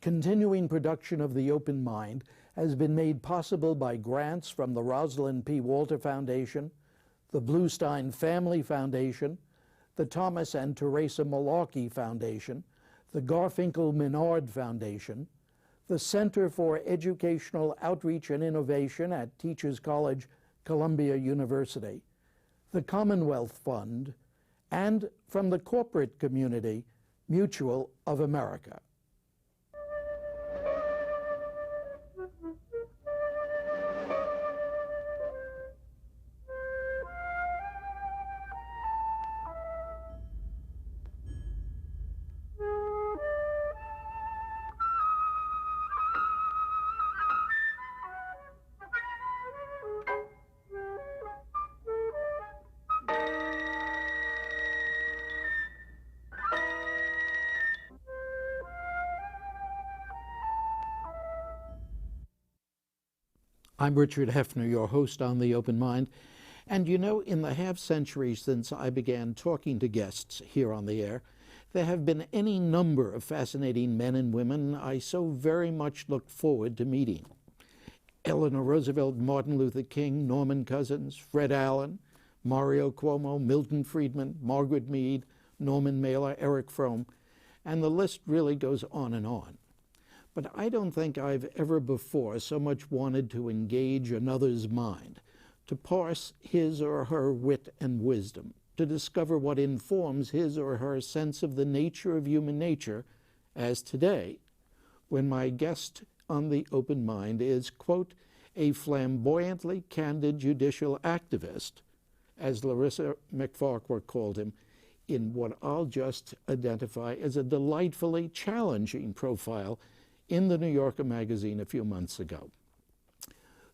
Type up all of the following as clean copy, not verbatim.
continuing production of The Open Mind has been made possible by grants from the Rosalind P. Walter Foundation, the Bluestein Family Foundation, the Thomas and Teresa Malarkey Foundation, the Garfinkel Menard Foundation, the Center for Educational Outreach and Innovation at Teachers College, Columbia University, the Commonwealth Fund, and from the corporate community, Mutual of America. I'm Richard Heffner, your host on The Open Mind. And you know, in the half-century since I began talking to guests here on the air, there have been any number of fascinating men and women I so very much look forward to meeting. Eleanor Roosevelt, Martin Luther King, Norman Cousins, Fred Allen, Mario Cuomo, Milton Friedman, Margaret Mead, Norman Mailer, Eric Fromm, and the list really goes on and on. But I don't think I've ever before so much wanted to engage another's mind, to parse his or her wit and wisdom, to discover what informs his or her sense of the nature of human nature, as today, when my guest on The Open Mind is, quote, a flamboyantly candid judicial activist, as Larissa McFarquhar called him, in what I'll just identify as a delightfully challenging profile in the New Yorker magazine a few months ago.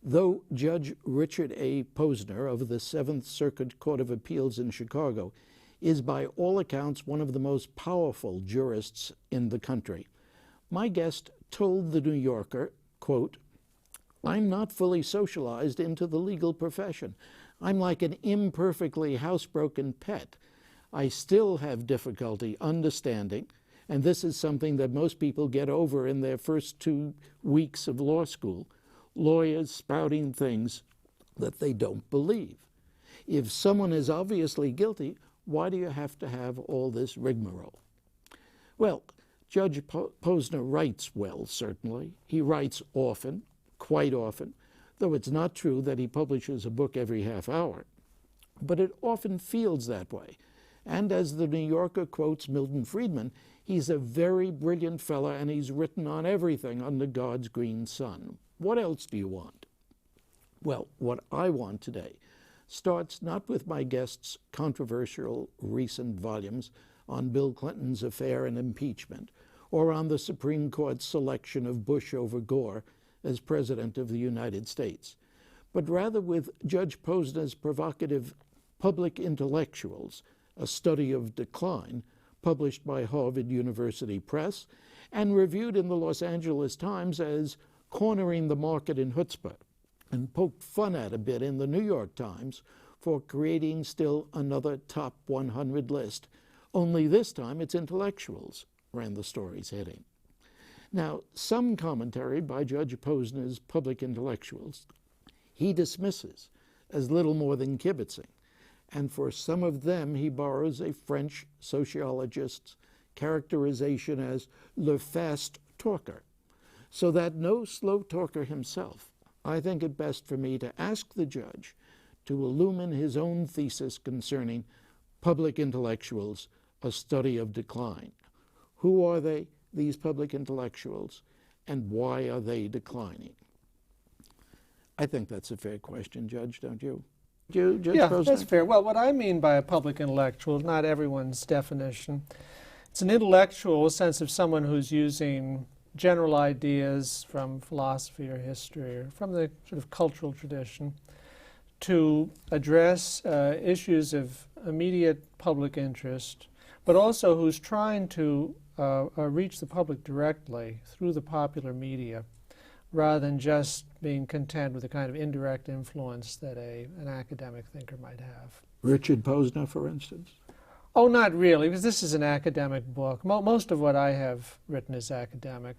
Though Judge Richard A. Posner of the Seventh Circuit Court of Appeals in Chicago is by all accounts one of the most powerful jurists in the country, my guest told the New Yorker, quote, I'm not fully socialized into the legal profession. I'm like an imperfectly housebroken pet. I still have difficulty understanding, and this is something that most people get over in their first 2 weeks of law school, lawyers spouting things that they don't believe. If someone is obviously guilty, why do you have to have all this rigmarole? Well, Judge Posner writes well, certainly. He writes often, quite often, though it's not true that he publishes a book every half hour. But it often feels that way. And as the New Yorker quotes Milton Friedman, he's a very brilliant fella, and he's written on everything under God's green sun. What else do you want? Well, what I want today starts not with my guest's controversial recent volumes on Bill Clinton's affair and impeachment, or on the Supreme Court's selection of Bush over Gore as President of the United States, but rather with Judge Posner's provocative Public Intellectuals, a Study of Decline, published by Harvard University Press, and reviewed in the Los Angeles Times as cornering the market in chutzpah, and poked fun at a bit in the New York Times for creating still another top 100 list. Only this time it's intellectuals, ran the story's heading. Now, some commentary by Judge Posner's Public Intellectuals he dismisses as little more than kibitzing, and for some of them he borrows a French sociologist's characterization as le fast talker. So that no slow talker himself, I think it best for me to ask the judge to illumine his own thesis concerning Public Intellectuals, a Study of Decline. Who are they, these public intellectuals, and why are they declining? I think that's a fair question, Judge, don't you? Judge Yeah, Posner? that's fair. Well, what I mean by a public intellectual is not everyone's definition. It's an intellectual, a sense of someone who's using general ideas from philosophy or history or from the sort of cultural tradition to address issues of immediate public interest, but also who's trying to reach the public directly through the popular media, rather than just being content with the kind of indirect influence that an academic thinker might have. Richard Posner, for instance? Oh, not really, because this is an academic book. Most of what I have written is academic.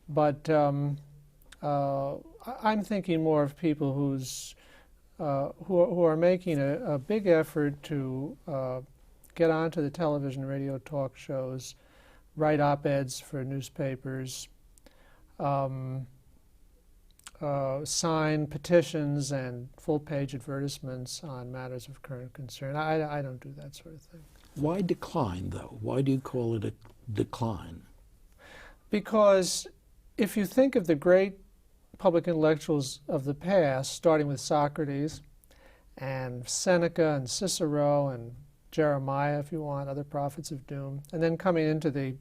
But I'm thinking more of people who are making a big effort to get onto the television, radio talk shows, write op-eds for newspapers, sign petitions and full-page advertisements on matters of current concern. I don't do that sort of thing. Why decline, though? Why do you call it a decline? Because if you think of the great public intellectuals of the past, starting with Socrates and Seneca and Cicero and Jeremiah, if you want, other prophets of doom, and then coming into the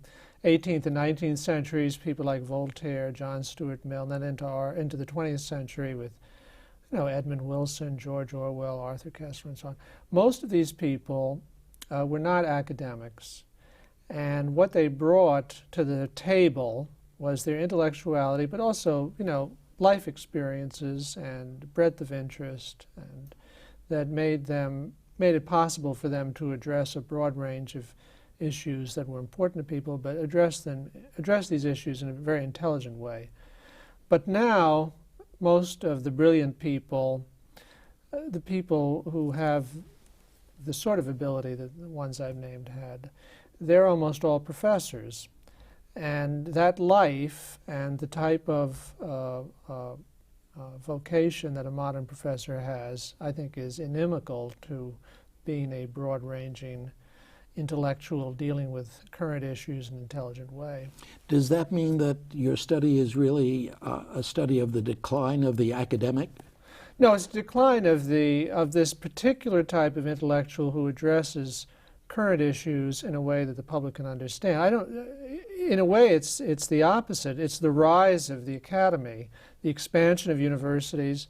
18th and 19th centuries, people like Voltaire, John Stuart Mill, and then into the 20th century with, Edmund Wilson, George Orwell, Arthur Koestler, and so on. Most of these people were not academics, and what they brought to the table was their intellectuality, but also, life experiences and breadth of interest, and that made it possible for them to address a broad range of issues that were important to people, but address these issues in a very intelligent way. But now, most of the brilliant people, the people who have the sort of ability that the ones I've named had, they're almost all professors. And that life and the type of vocation that a modern professor has, I think, is inimical to being a broad-ranging intellectual dealing with current issues in an intelligent way. Does that mean that your study is really a study of the decline of the academic? No, it's a decline of this particular type of intellectual who addresses current issues in a way that the public can understand. In a way, it's the opposite. It's the rise of the academy, the expansion of universities,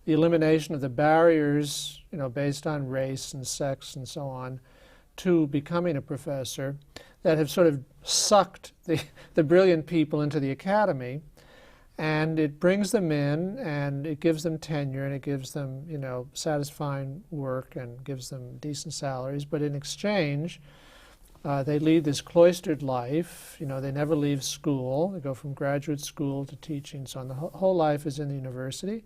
the elimination of the barriers, based on race and sex and so on, to becoming a professor, that have sort of sucked the brilliant people into the academy. And it brings them in, and it gives them tenure, and it gives them, satisfying work, and gives them decent salaries. But in exchange, they lead this cloistered life. They never leave school. They go from graduate school to teaching, so on. The whole life is in the university.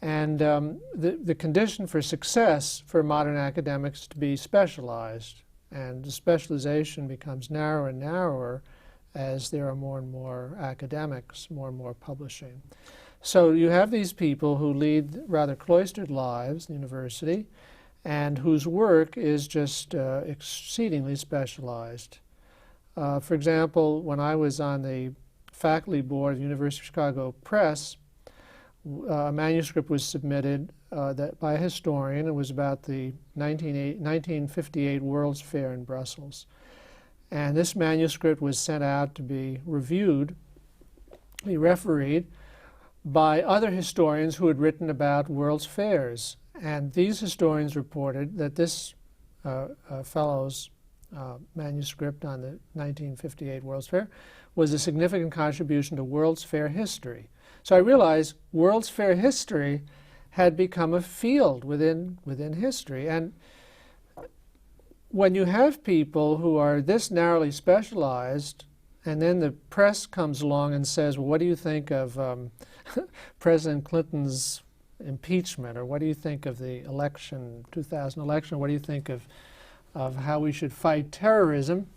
And the condition for success for modern academics is to be specialized. And the specialization becomes narrower and narrower as there are more and more academics, more and more publishing. So you have these people who lead rather cloistered lives in university and whose work is just exceedingly specialized. For example, when I was on the faculty board of the University of Chicago Press, a manuscript was submitted by a historian. It was about the 1958 World's Fair in Brussels. And this manuscript was sent out to be reviewed, be refereed, by other historians who had written about World's Fairs. And these historians reported that this fellow's manuscript on the 1958 World's Fair was a significant contribution to World's Fair history. So I realized World's Fair history had become a field within history. And when you have people who are this narrowly specialized, and then the press comes along and says, well, what do you think of President Clinton's impeachment, or what do you think of the 2000 election, what do you think of how we should fight terrorism?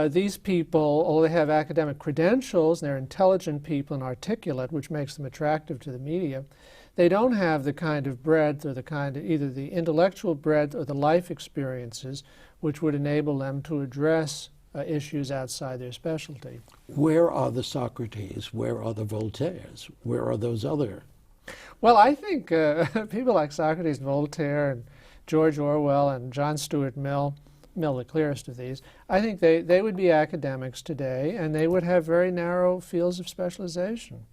These people, although they have academic credentials, and they're intelligent people and articulate, which makes them attractive to the media, they don't have the kind of breadth or the kind of either the intellectual breadth or the life experiences which would enable them to address issues outside their specialty. Where are the Socrates? Where are the Voltaires? Where are those other? Well, I think people like Socrates and Voltaire and George Orwell and John Stuart Mill, the clearest of these, I think they would be academics today, and they would have very narrow fields of specialization.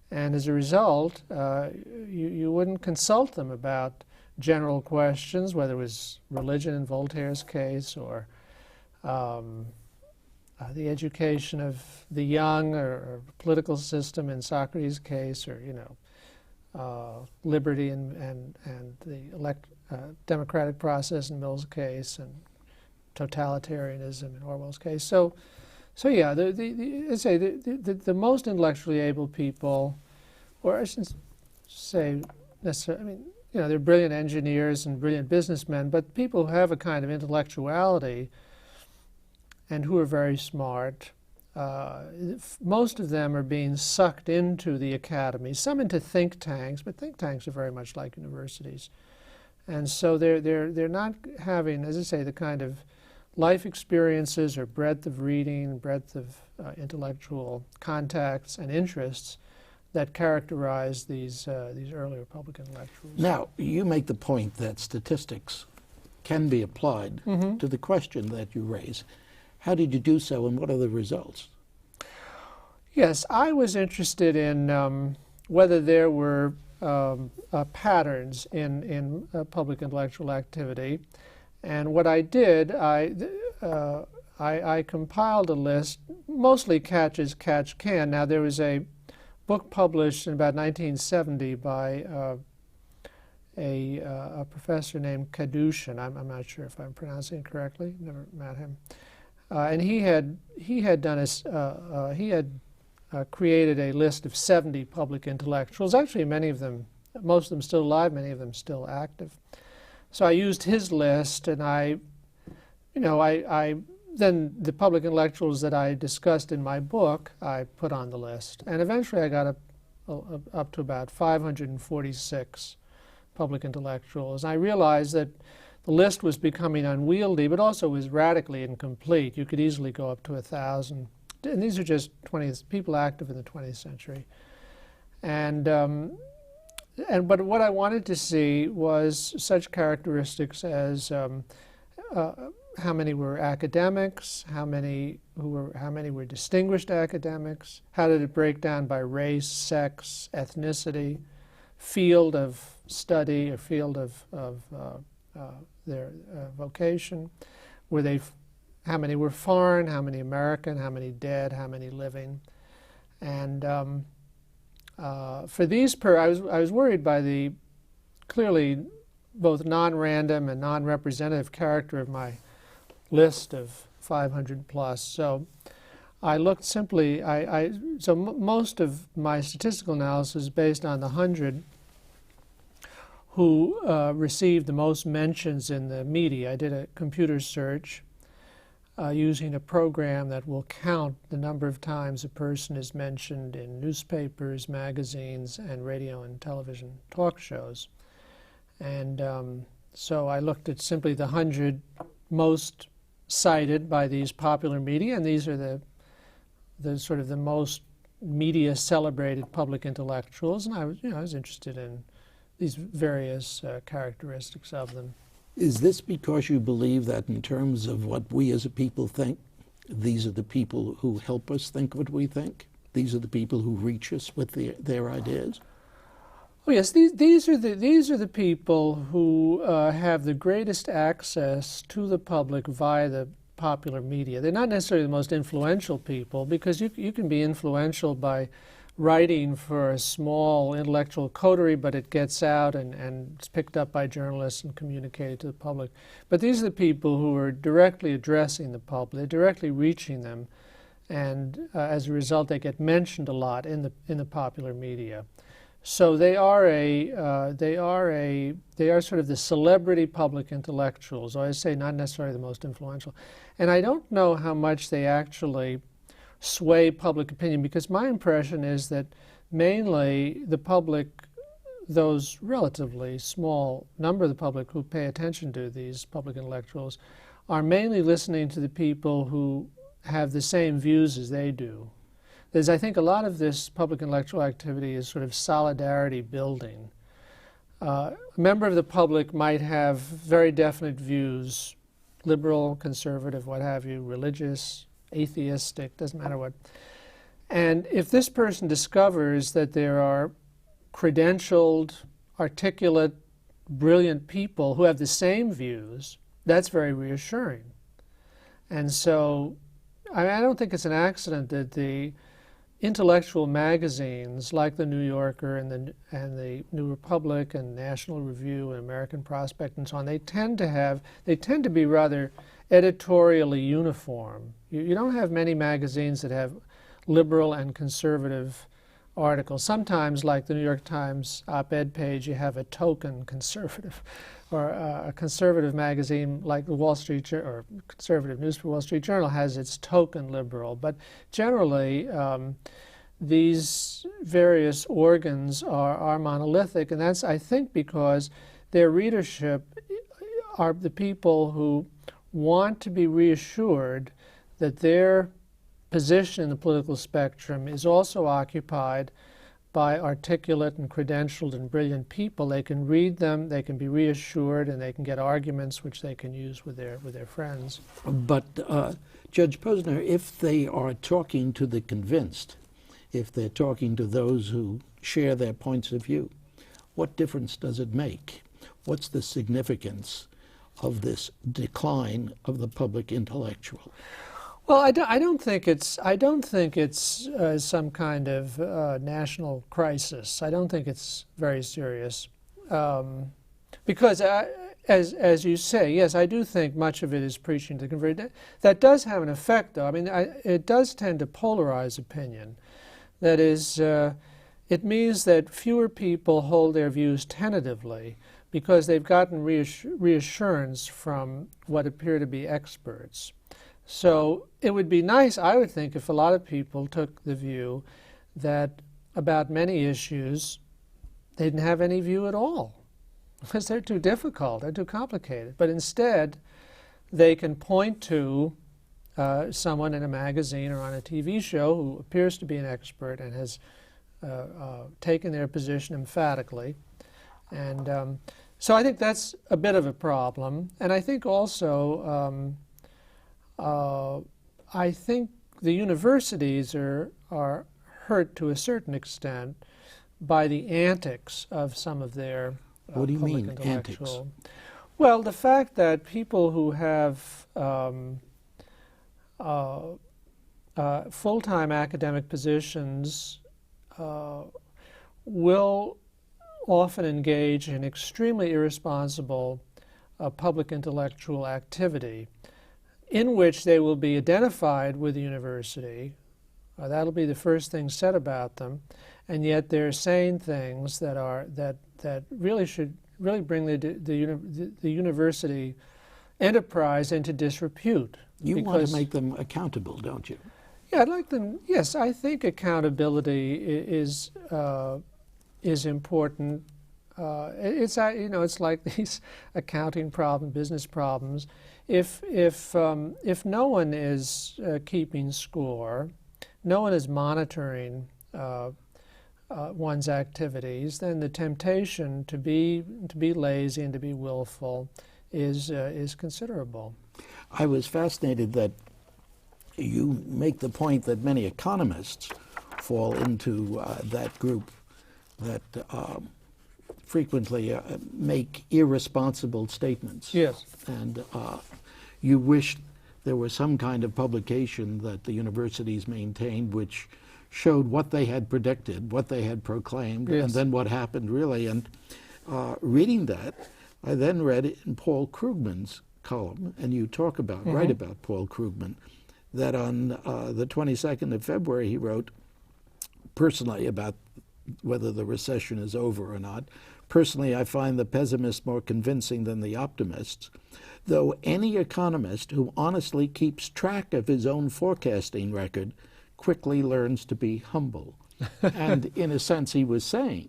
And as a result, you wouldn't consult them about general questions, whether it was religion in Voltaire's case, or the education of the young, or political system in Socrates' case, or liberty and the democratic process in Mill's case, and totalitarianism in Orwell's case. So So yeah, I say the most intellectually able people, or I shouldn't say necessarily, I mean, you know, they're brilliant engineers and brilliant businessmen, but people who have a kind of intellectuality and who are very smart, most of them are being sucked into the academies, some into think tanks, but think tanks are very much like universities. And so they're not having, as I say, the kind of life experiences or breadth of reading, breadth of intellectual contacts and interests that characterize these early Republican intellectuals. Now, you make the point that statistics can be applied to the question that you raise. How did you do so, and what are the results? Yes, I was interested in whether there were patterns in public intellectual activity. And what I did, I compiled a list, mostly catch as catch can. Now, there was a book published in about 1970 by a professor named Kadushin. I'm not sure if I'm pronouncing it correctly. Never met him. And he had created a list of 70 public intellectuals. Actually, many of them, most of them still alive, many of them still active. So I used his list, and then the public intellectuals that I discussed in my book, I put on the list. And eventually I got up to about 546 public intellectuals. And I realized that the list was becoming unwieldy, but also was radically incomplete. You could easily go up to 1,000. And these are just people active in the 20th century. But what I wanted to see was such characteristics as how many were academics, how many were distinguished academics, how did it break down by race, sex, ethnicity, field of study, or field of their vocation. How many were foreign, how many American, how many dead, how many living, and for these I was worried by the clearly both non-random and non-representative character of my list of 500 plus. So I looked simply, most of my statistical analysis is based on the 100 who received the most mentions in the media. I did a computer search using a program that will count the number of times a person is mentioned in newspapers, magazines, and radio and television talk shows. And so I looked at simply the 100 most cited by these popular media, and these are the sort of the most media celebrated public intellectuals, and I was interested in these various characteristics of them. Is this because you believe that in terms of what we as a people think, these are the people who help us think what we think? These are the people who reach us with their ideas? Oh yes, these are the people who have the greatest access to the public via the popular media. They're not necessarily the most influential people, because you can be influential by writing for a small intellectual coterie, but it gets out and it's picked up by journalists and communicated to the public. But these are the people who are directly addressing the public, they're directly reaching them, and as a result they get mentioned a lot in the popular media. So they are sort of the celebrity public intellectuals, or I say not necessarily the most influential. And I don't know how much they actually sway public opinion, because my impression is that mainly the public, those relatively small number of the public who pay attention to these public intellectuals, are mainly listening to the people who have the same views as they do. There's, I think, a lot of this public intellectual activity is sort of solidarity building. A member of the public might have very definite views, liberal, conservative, what have you, religious, atheistic, doesn't matter what. And if this person discovers that there are credentialed, articulate, brilliant people who have the same views, that's very reassuring. And so I don't think it's an accident that the intellectual magazines like the New Yorker and the New Republic and National Review and American Prospect and so on, they tend to be rather editorially uniform. You don't have many magazines that have liberal and conservative articles. Sometimes, like the New York Times op-ed page, you have a token conservative, or a conservative magazine like the Wall Street Journal, or conservative newspaper Wall Street Journal has its token liberal. But generally, these various organs are monolithic, and that's, I think, because their readership are the people who want to be reassured that their position in the political spectrum is also occupied by articulate and credentialed and brilliant people. They can read them, they can be reassured, and they can get arguments which they can use with their friends. But Judge Posner, if they are talking to the convinced, if they're talking to those who share their points of view, what difference does it make? What's the significance of this decline of the public intellectual? Well, I don't think it's some kind of national crisis. I don't think it's very serious, because as you say, yes, I do think much of it is preaching to the converted. That does have an effect, though. I mean, it does tend to polarize opinion. That is, it means that fewer people hold their views tentatively because they've gotten reassurance from what appear to be experts. So it would be nice, I would think, if a lot of people took the view that about many issues they didn't have any view at all because they're too difficult, they're too complicated. But instead, they can point to someone in a magazine or on a TV show who appears to be an expert and has taken their position emphatically. And so I think that's a bit of a problem. And I think also I think the universities are hurt to a certain extent by the antics of some of their what do you public mean, intellectual. antics? Well, the fact that people who have full-time academic positions will often engage in extremely irresponsible public intellectual activity, in which they will be identified with the university. That'll be the first thing said about them, and yet they're saying things that really should bring the university enterprise into disrepute. You want to make them accountable, don't you? Yeah, I'd like them. Yes, I think accountability is important. It's like these accounting problems, business problems. If no one is keeping score, no one is monitoring one's activities, then the temptation to be lazy and to be willful is considerable. I was fascinated that you make the point that many economists fall into that group that frequently make irresponsible statements. Yes. And you wish there was some kind of publication that the universities maintained which showed what they had predicted, what they had proclaimed, yes, and then what happened really. And reading that, I then read in Paul Krugman's column, and you talk about, write about Paul Krugman, that on the 22nd of February he wrote, personally, about whether the recession is over or not. Personally, I find the pessimists more convincing than the optimists, though any economist who honestly keeps track of his own forecasting record quickly learns to be humble. And in a sense, he was saying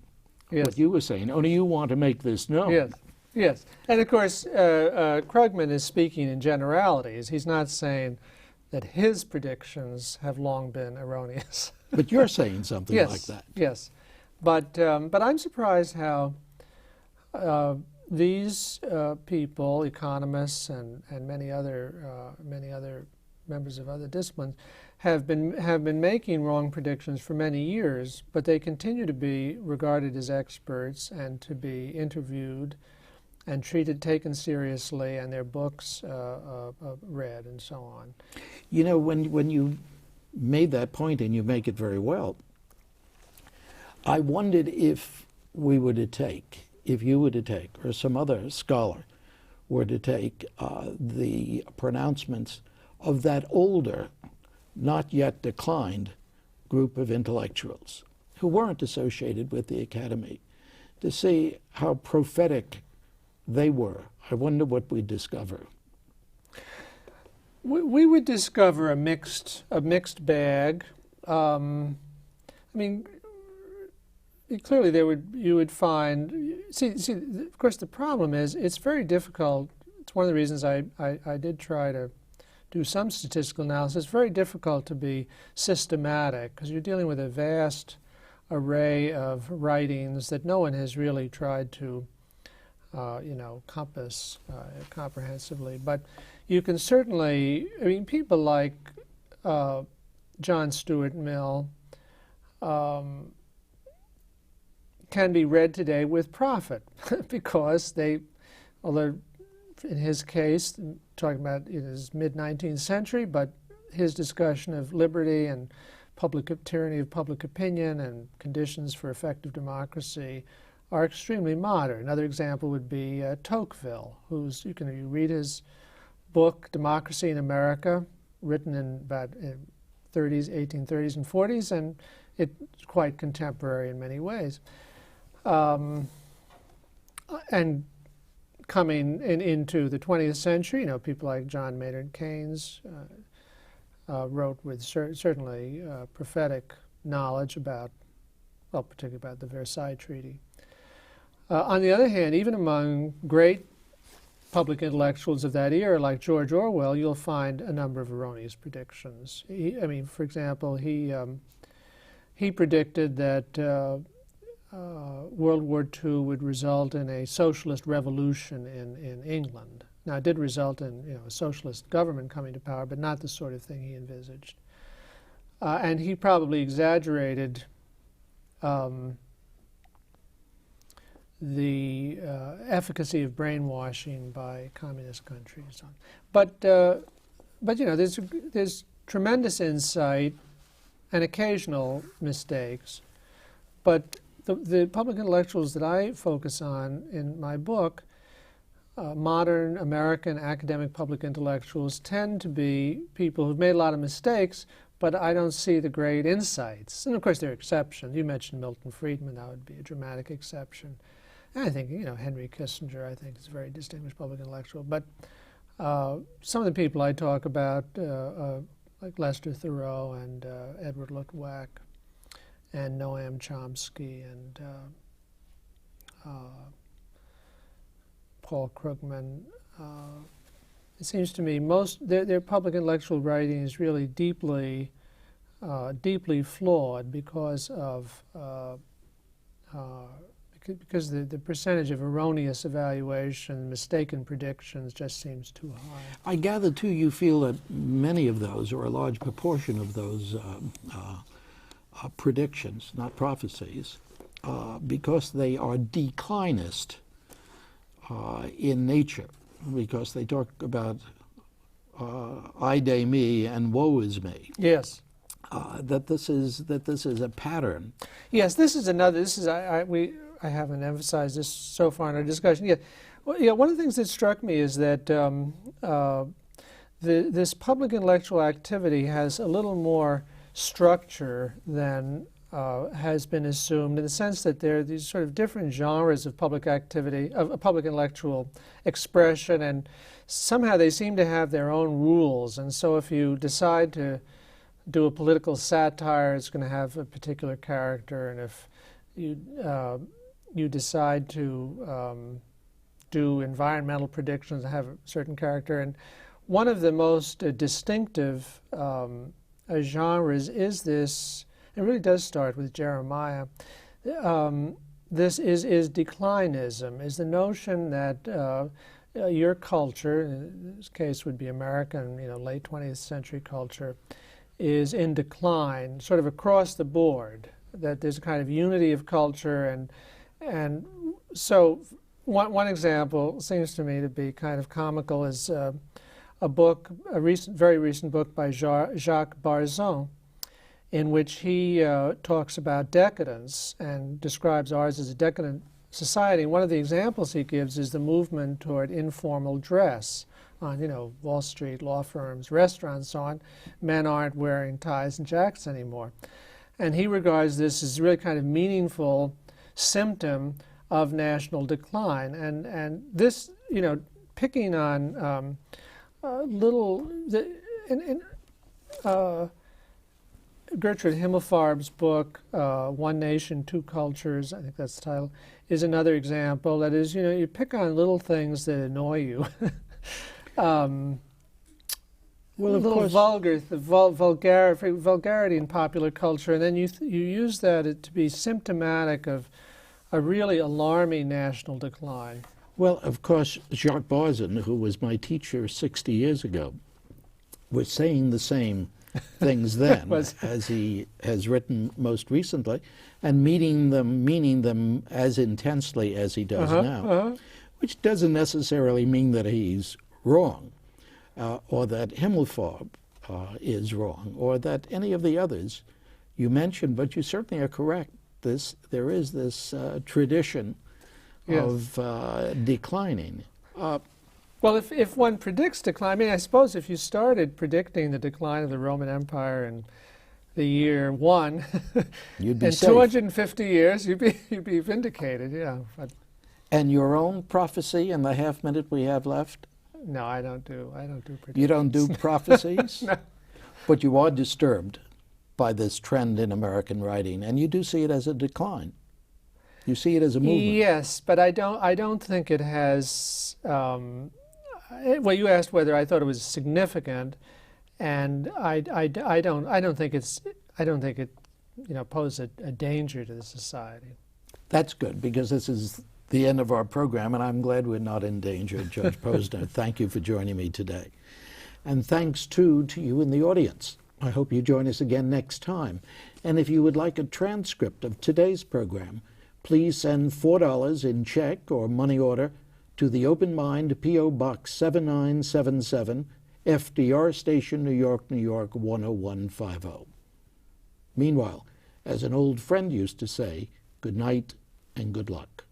what you were saying, only you want to make this known. Yes, yes. And of course, Krugman is speaking in generalities. He's not saying that his predictions have long been erroneous. But you're saying something like that. Yes. But I'm surprised how these people, economists and many other members of other disciplines, have been making wrong predictions for many years, but they continue to be regarded as experts and to be interviewed and taken seriously, and their books read and so on. You know, when you made that point, and you make it very well. I wondered if we were to take, if you were to take, or some other scholar were to take the pronouncements of that older, not yet declined group of intellectuals who weren't associated with the academy, to see how prophetic they were. I wonder what we'd discover. We would discover a mixed bag. I mean, clearly you would find. See, of course, the problem is it's very difficult. It's one of the reasons I did try to do some statistical analysis. It's very difficult to be systematic because you're dealing with a vast array of writings that no one has really tried to, compass comprehensively. But you can certainly, I mean, people like John Stuart Mill can be read today with profit because they, although in his case, talking about his mid-19th century, but his discussion of liberty and tyranny of public opinion and conditions for effective democracy are extremely modern. Another example would be Tocqueville, who's, you read his book, Democracy in America, written in about 1830s and 40s, and it's quite contemporary in many ways. And coming into the 20th century, people like John Maynard Keynes wrote with certainly prophetic knowledge about, well, particularly about the Versailles Treaty. On the other hand, even among great public intellectuals of that era, like George Orwell, you'll find a number of erroneous predictions. For example, he predicted that World War II would result in a socialist revolution in England. Now, it did result in a socialist government coming to power, but not the sort of thing he envisaged. And he probably exaggerated the efficacy of brainwashing by communist countries. But there's tremendous insight and occasional mistakes. But the public intellectuals that I focus on in my book, modern American academic public intellectuals, tend to be people who've made a lot of mistakes, but I don't see the great insights. And of course, there are exceptions. You mentioned Milton Friedman. That would be a dramatic exception. And I think, Henry Kissinger, I think, is a very distinguished public intellectual. But some of the people I talk about, like Lester Thoreau and Edward Luttwak, and Noam Chomsky and Paul Krugman. It seems to me their public intellectual writing is really deeply flawed because of the percentage of erroneous evaluation, mistaken predictions just seems too high. I gather too you feel that many of those, or a large proportion of those predictions, not prophecies, because they are declinist in nature, because they talk about I day me and woe is me. Yes. That this is a pattern. Yes, this is another. I haven't emphasized this so far in our discussion. Yeah, well, one of the things that struck me is that this public intellectual activity has a little more structure than has been assumed, in the sense that there are these sort of different genres of public activity, of public intellectual expression, and somehow they seem to have their own rules. And so if you decide to do a political satire, it's going to have a particular character, and if you decide to do environmental predictions, have a certain character. And one of the most distinctive genres is this. It really does start with Jeremiah. This is declinism, is the notion that your culture, in this case would be American, late 20th century culture, is in decline, sort of across the board. That there's a kind of unity of culture, and so one example seems to me to be kind of comical is a book, very recent book by Jacques Barzun, in which he talks about decadence and describes ours as a decadent society. One of the examples he gives is the movement toward informal dress on, Wall Street, law firms, restaurants, so on. Men aren't wearing ties and jackets anymore. And he regards this as a really kind of meaningful symptom of national decline. And this, picking on Gertrude Himmelfarb's book, One Nation, Two Cultures, I think that's the title, is another example. That is, you pick on little things that annoy you. Well, of little course, vulgarity in popular culture, and then you use that to be symptomatic of a really alarming national decline. well, of course, Jacques Barzin, who was my teacher 60 years ago, was saying the same things then as he has written most recently, and meaning them as intensely as he does now, which doesn't necessarily mean that he's wrong, or that Himmelfarb is wrong, or that any of the others you mentioned, but you certainly are correct. There is this tradition of declining. Well, if one predicts decline, I suppose if you started predicting the decline of the Roman Empire in the year 1, You'd be in safe. 250 years, you'd be vindicated, yeah. But And your own prophecy in the half minute we have left? no, I don't do predictions. You don't do prophecies? No. But you are disturbed by this trend in American writing, and you do see it as a decline. You see it as a movement. Yes, but I don't think it has. Well, you asked whether I thought it was significant, and I don't think it poses a danger to the society. That's good, because this is the end of our program, and I'm glad we're not in danger. Judge Posner, thank you for joining me today. And thanks, too, to you in the audience. I hope you join us again next time. And if you would like a transcript of today's program, please send $4 in check or money order to the Open Mind, P.O. Box 7977, FDR Station, New York, New York 10150. Meanwhile, as an old friend used to say, good night and good luck.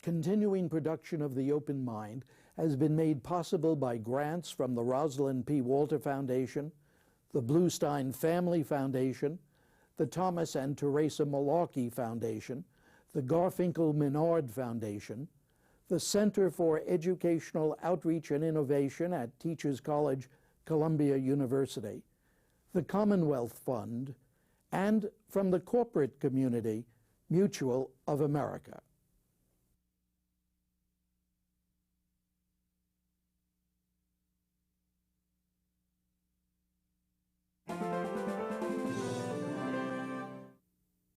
Continuing production of The Open Mind has been made possible by grants from the Rosalind P. Walter Foundation, the Bluestein Family Foundation, the Thomas and Teresa Malarkey Foundation, the Garfinkel Menard Foundation, the Center for Educational Outreach and Innovation at Teachers College, Columbia University, the Commonwealth Fund, and from the corporate community, Mutual of America.